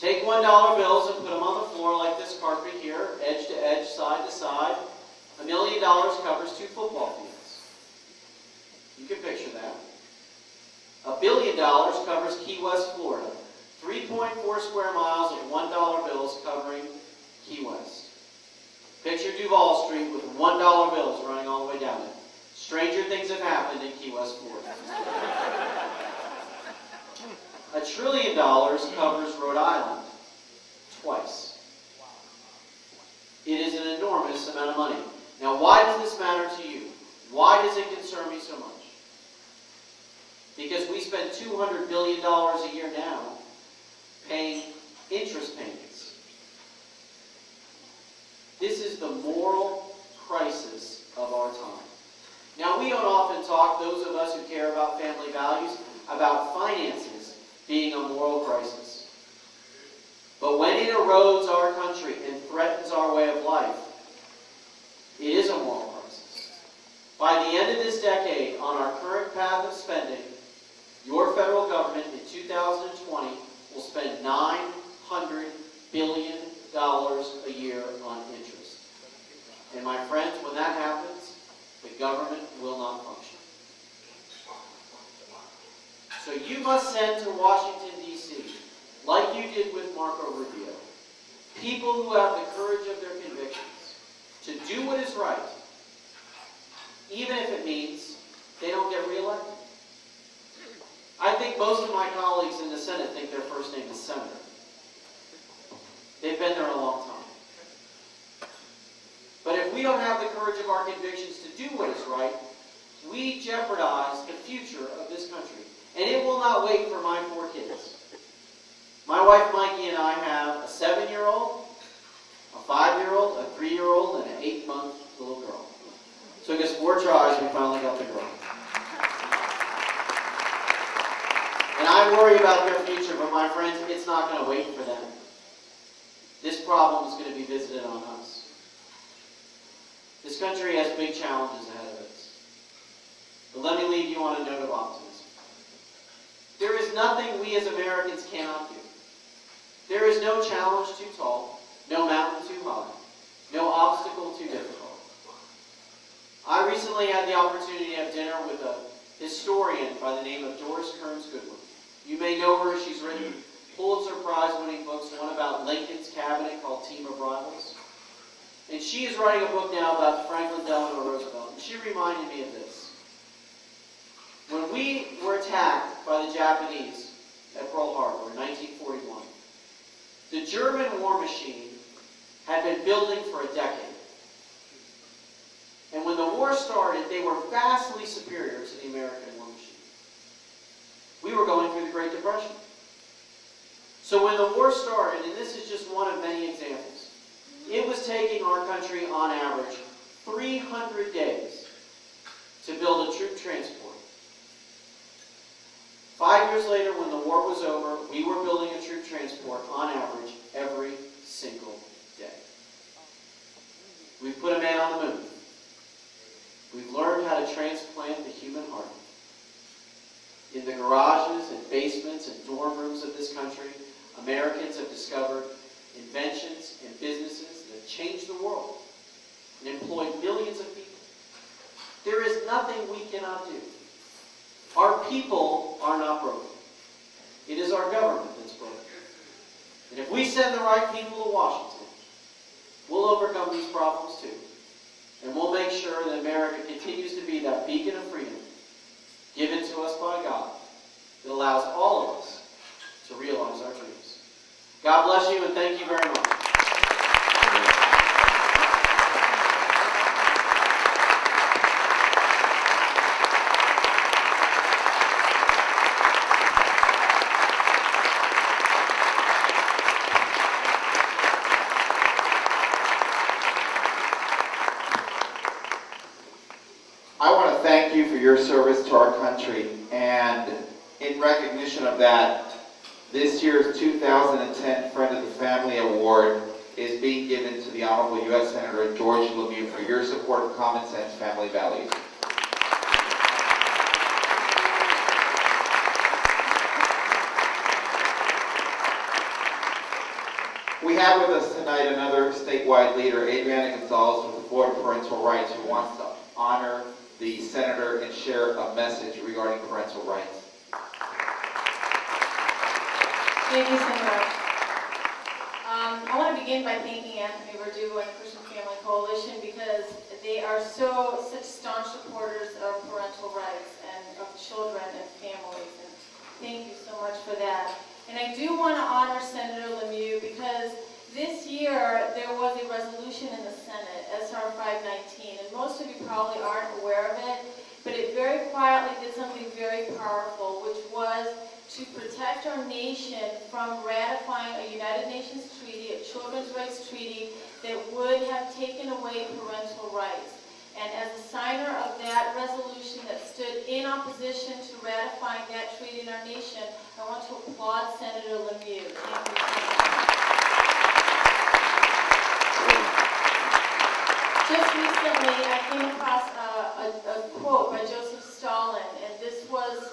Take $1 bills and put them on the floor like this carpet here, edge to edge, side to side. $1 million covers 2 football fields. You can picture that. $1 billion covers Key West, Florida. 3.4 square miles of $1 bills covering Key West. Picture Duval Street with $1 bills running all the way down it. Stranger things have happened in Key West, Florida. $1 trillion covers Rhode Island twice. It is an enormous amount of money. Now, why does this matter to you? Why does it concern me so much? Because we spend $200 billion a year now paying interest payments. This is the moral crisis of our time. Now, we don't often talk, those of us who care about family values, about finances being a moral crisis. But when it erodes our country and threatens our way of life, it is a moral crisis. By the end of this decade, on our current path of spending, your federal government in 2020 will spend $900 billion a year on interest. And my friends, when that happens, the government will not function. So you must send to Washington, D.C., like you did with Marco Rubio, people who have the courage of their convictions to do what is right, even if it means they don't get reelected. I think most of my colleagues in the Senate think their first name is Senator. They've been there a long time. But if we don't have the courage of our convictions to do what is right, we jeopardize the future of this country. And it will not wait for my 4 kids. My wife Mikey and I have a 7-year-old, a 5-year-old, a 3-year-old, and an 8-month little girl. Took us 4 tries, we finally got the girl. And I worry about their future, but my friends, it's not going to wait for them. This problem is going to be visited on us. This country has big challenges ahead of us. But let me leave you on a note of optimism. There is nothing we as Americans cannot do. There is no challenge too tall, no mountain too high, no obstacle too difficult. I recently had the opportunity to have dinner with a historian by the name of Doris Kearns Goodwin. You may know her. She's written Pulitzer Prize-winning books, one about Lincoln's cabinet called Team of Rivals. And she is writing a book now about Franklin Delano Roosevelt. And she reminded me of this. When we were attacked by the Japanese at Pearl Harbor in 1941, the German war machine had been building for a decade. And when the war started, they were vastly superior to the American war machine. We were going through the Great Depression. So when the war started, and this is just one of many examples, it was taking our country on average 300 days to build a troop transport. 5 years later, when the war was over, we were building a troop transport on average every single day. We've put a man on the moon. We've learned how to transplant the human heart. In the garages and basements and dorm rooms of this country, Americans have discovered inventions and businesses that have changed the world and employed millions of people. There is nothing we cannot do. Our people are not broken. It is our government that's broken. And if we send the right people to Washington, we'll overcome these problems too. And we'll make sure that America continues to be that beacon of freedom given to us by God that allows all of us to realize our dreams. God bless you, and thank you very much. I want to thank you for your service to our country, and in recognition of that, this year's 2010 Friend of the Family Award is being given to the Honorable U.S. Senator George Lemieux for your support of common sense family values. We have with us tonight another statewide leader, Adriana Gonzalez with the Board of Parental Rights, who wants to honor the senator and share a message regarding parental rights. Thank you so much. I want to begin by thanking Anthony Verdugo and Christian Family Coalition because they are such staunch supporters of parental rights and of children and families. And thank you so much for that. And I do want to honor Senator Lemieux because this year there was a resolution in the Senate, SR 519, and most of you probably aren't aware of it, but it very quietly did something very powerful, which was to protect our nation from ratifying a United Nations treaty, a children's rights treaty, that would have taken away parental rights. And as a signer of that resolution that stood in opposition to ratifying that treaty in our nation, I want to applaud Senator Lemieux. Thank you so much. Just recently, I came across a quote by Joseph Stalin, and this was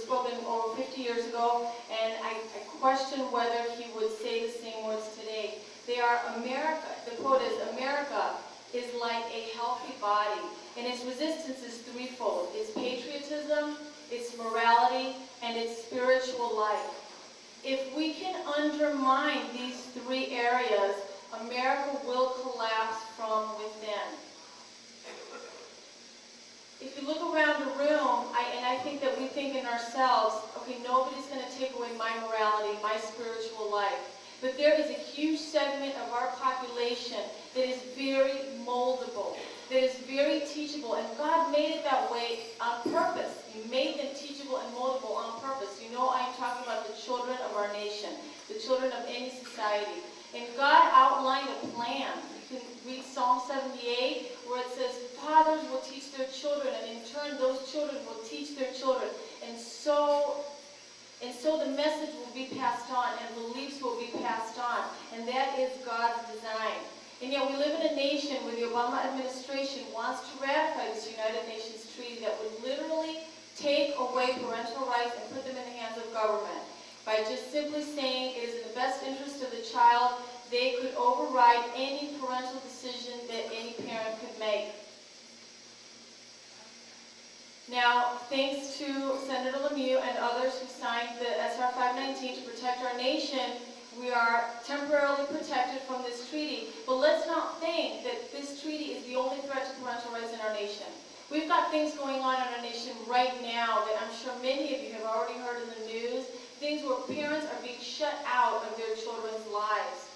spoken over 50 years ago, and I question whether he would say the same words today. They are America, the quote is, America is like a healthy body, and its resistance is threefold. It's patriotism, it's morality, and it's spiritual life. If we can undermine these three areas, America will collapse from within. If you look around the room, and I think that we think in ourselves, okay, nobody's going to take away my morality, my spiritual life. But there is a huge segment of our population that is very moldable, that is very teachable, and God made it that way on purpose. He made them teachable and moldable on purpose. You know, I'm talking about the children of our nation, the children of any society. And God outlined a plan. You can read Psalm 78, where it says, fathers will teach their children, and in turn those children will teach their children. And so the message will be passed on, and beliefs will be passed on. And that is God's design. And yet we live in a nation where the Obama administration wants to ratify this United Nations treaty that would literally take away parental rights and put them in the hands of government. By just simply saying it is in the best interest of the child, they could override any parental decision that any parent could make. Now, thanks to Senator Lemieux and others who signed the SR 519 to protect our nation, we are temporarily protected from this treaty. But let's not think that this treaty is the only threat to parental rights in our nation. We've got things going on in our nation right now that I'm sure many of you have already heard in the news, things where parents are being shut out of their children's lives.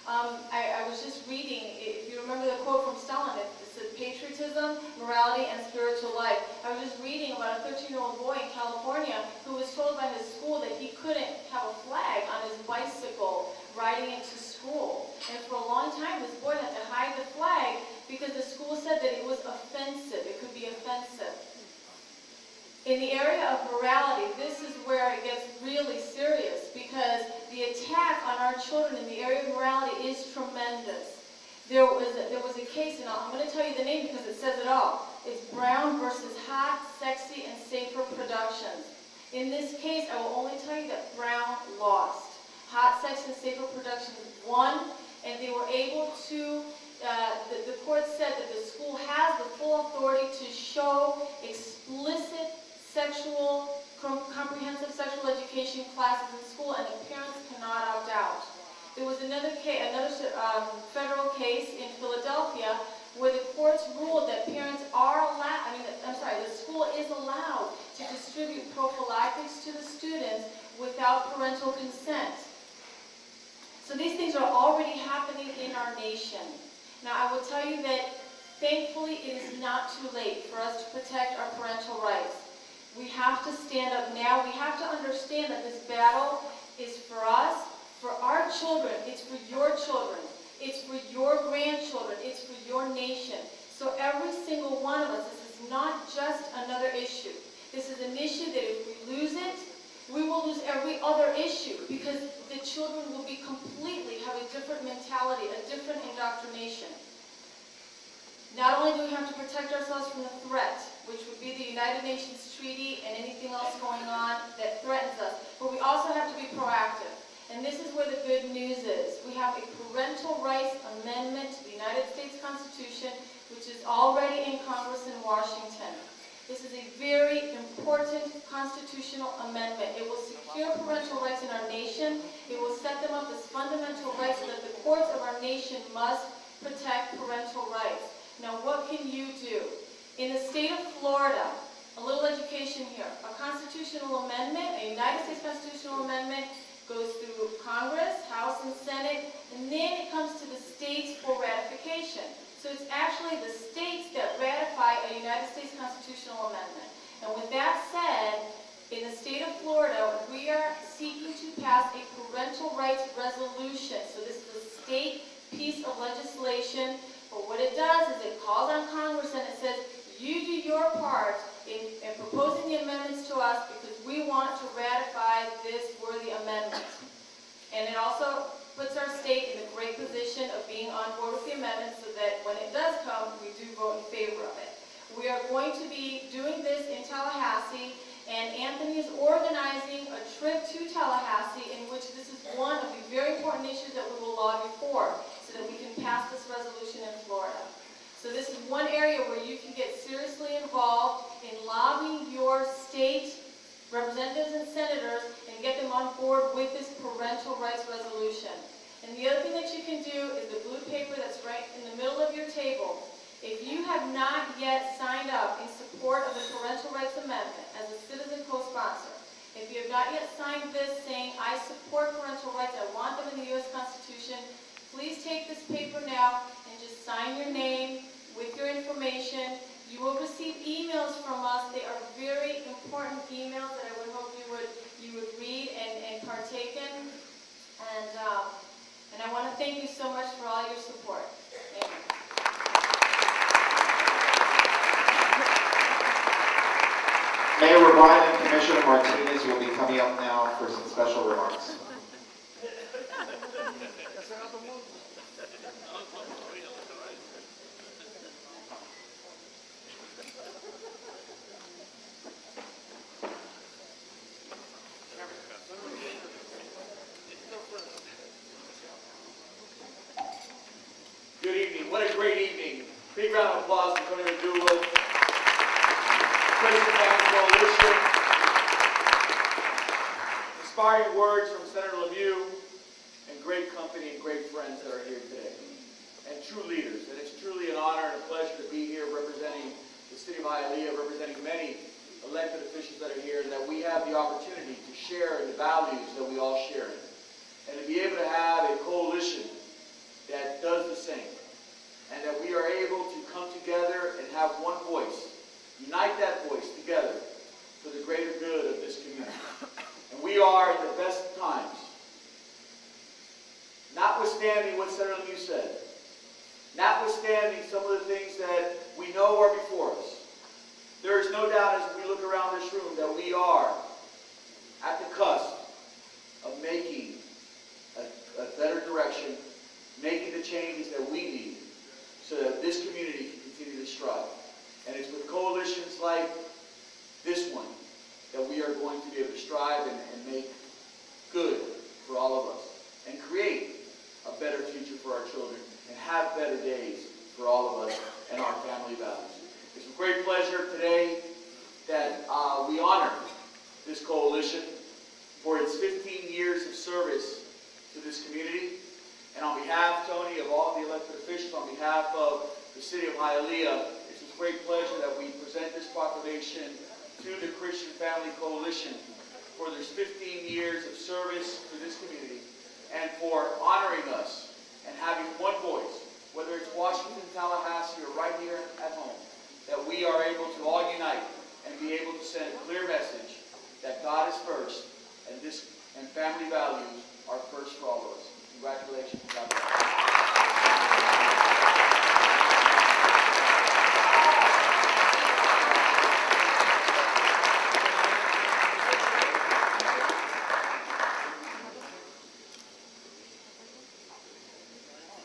I was just reading, if you remember the quote from Stalin, it said patriotism, morality, and spiritual life. I was just reading about a 13-year-old boy in California who was told by his school that he couldn't have a flag on his bicycle riding into school. And for a long time, this boy had to hide the flag because the school said that it was offensive. It could be offensive. In the area of morality, this is where it gets really serious because the attack on our children in the area of morality is tremendous. There was a case, and I'm going to tell you the name because it says it all. It's Brown versus Hot, Sexy, and Safer Productions. In this case, I will only tell you that Brown lost. Hot, Sexy, and Safer Productions won, and they were able to, the court said that the school has the full authority to show explicit comprehensive sexual education classes in school, and the parents cannot opt out. There was another case, federal case in Philadelphia where the courts ruled that parents are allowed, the school is allowed to distribute prophylactics to the students without parental consent. So these things are already happening in our nation. Now I will tell you that thankfully it is not too late for us to protect our parental rights. We have to stand up now. We have to understand that this battle is for us, for our children. It's for your children. It's for your grandchildren. It's for your nation. So every single one of us, this is not just another issue. This is an issue that if we lose it, we will lose every other issue because the children will be completely, have a different mentality, a different indoctrination. Not only do we have to protect ourselves from the threat, which would be the United Nations Treaty and anything else going on that threatens us, but we also have to be proactive. And this is where the good news is. We have a parental rights amendment to the United States Constitution, which is already in Congress in Washington. This is a very important constitutional amendment. It will secure parental rights in our nation. It will set them up as fundamental rights so that the courts of our nation must protect parental rights. Now, what can you do? In the state of Florida, a little education here, a constitutional amendment, a United States constitutional amendment, goes through Congress, House, and Senate, and then it comes to the states for ratification. So it's actually the states that ratify a United States constitutional amendment. And with that said, in the state of Florida, we are seeking to pass a parental rights resolution. So this is a state piece of legislation, but what it does is it calls on Congress and it says, you do your part in proposing the amendments to us because we want to ratify this worthy amendment. And it also puts our state in a great position of being on board with the amendment so that when it does come, we do vote in favor of it. We are going to be doing this in Tallahassee, and Anthony is organizing a trip to Tallahassee in which this is one of the very important issues that we will lobby for so that we can pass this resolution in Florida. So this is one area where you can get seriously involved in lobbying your state representatives and senators and get them on board with this parental rights resolution. And the other thing that you can do is the blue paper that's right in the middle of your table. If you have not yet signed up in support of the parental rights amendment as a citizen co-sponsor, if you have not yet signed this saying, I support parental rights, I want them in the U.S. Constitution, please take this paper now and just sign your name with your information. You will receive emails from us. They are very important emails that I would hope you would read and partake in. And I want to thank you so much for all your support. Thank you. Mayor Ryan and Commissioner Martinez will be coming up now for some special remarks. Good evening. What a great evening. Big round of applause for Tony O'Doul. Christian Family Coalition. Inspiring words from Senator Lemieux, and great company and great friends that are here today. And true leaders. And it's truly an honor and a pleasure to be here representing the city of Hialeah, representing many elected officials that are here, and that we have the opportunity to share in the values that we all share in. And to be able to have a coalition that does the same. And that we are able to come together and have one voice. Unite that voice together for the greater good of this community. And we are in the best times. Notwithstanding what Senator Lemieux said, notwithstanding some of the things that we know are before us, there is no doubt as we look around this room that we are at the cusp of making a better direction, making the changes that we need so that this community can continue to strive. And it's with coalitions like this one that we are going to be able to strive and make good for all of us and create a better future for our children and have better days for all of us and our family values. It's a great pleasure today that we honor this coalition for its 15 years of service to this community. And on behalf, Tony, of all the elected officials, on behalf of the city of Hialeah, it's a great pleasure that we present this proclamation to the Christian Family Coalition for their 15 years of service to this community and for honoring us and having one voice, whether it's Washington, Tallahassee, or right here at home, that we are able to all unite and be able to send a clear message that God is first and family values are first for all of us. Congratulations. God bless.